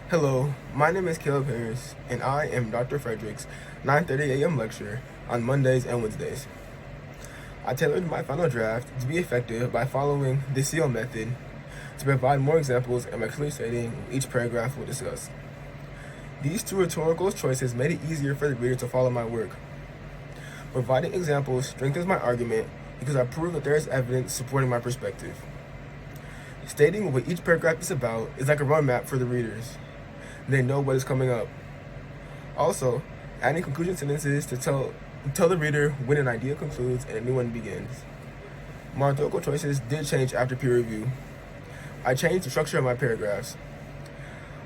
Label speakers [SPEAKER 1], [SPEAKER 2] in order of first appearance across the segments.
[SPEAKER 1] Hello, my name is Caleb Harris, and I am Dr. Frederick's 9:30 a.m. lecture on Mondays and Wednesdays. I tailored my final draft to be effective by following the SEAL method to provide more examples and by clearly stating each paragraph we'll discuss. These two rhetorical choices made it easier for the reader to follow my work. Providing examples strengthens my argument because I prove that there is evidence supporting my perspective. Stating what each paragraph is about is like a roadmap for the readers. They know what is coming up. Also, adding conclusion sentences to tell the reader when an idea concludes and a new one begins. My rhetorical choices did change after peer review. I changed the structure of my paragraphs.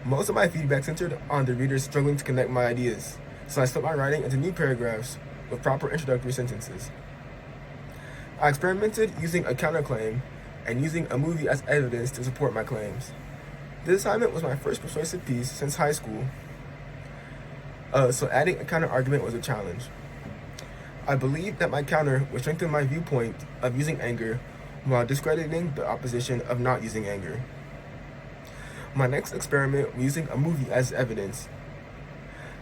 [SPEAKER 1] Most of my feedback centered on the readers struggling to connect my ideas, so I split my writing into new paragraphs with proper introductory sentences. I experimented using a counterclaim and using a movie as evidence to support my claims. This assignment was my first persuasive piece since high school, so adding a counter argument was a challenge. I believed that my counter would strengthen my viewpoint of using anger while discrediting the opposition of not using anger. My next experiment was using a movie as evidence.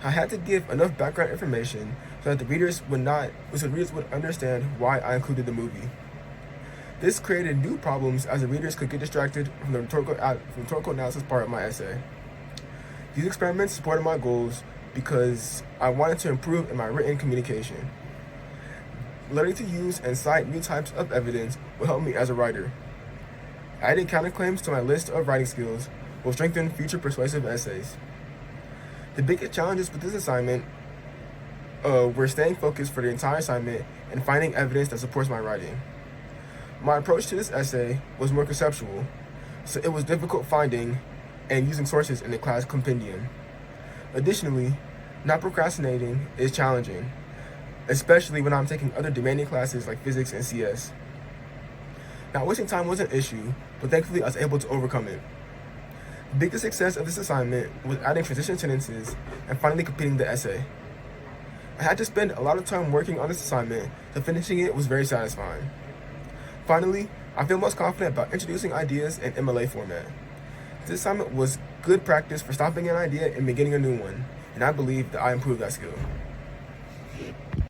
[SPEAKER 1] I had to give enough background information so that the readers would understand why I included the movie. This created new problems as the readers could get distracted from the rhetorical analysis part of my essay. These experiments supported my goals because I wanted to improve in my written communication. Learning to use and cite new types of evidence will help me as a writer. Adding counterclaims to my list of writing skills will strengthen future persuasive essays. The biggest challenges with this assignment were staying focused for the entire assignment and finding evidence that supports my writing. My approach to this essay was more conceptual, so it was difficult finding and using sources in the class compendium. Additionally, not procrastinating is challenging, especially when I'm taking other demanding classes like physics and CS. Not wasting time was an issue, but thankfully I was able to overcome it. The biggest success of this assignment was adding transition sentences and finally completing the essay. I had to spend a lot of time working on this assignment, so finishing it was very satisfying. Finally, I feel most confident about introducing ideas in MLA format. This assignment was good practice for stopping an idea and beginning a new one, and I believe that I improved that skill.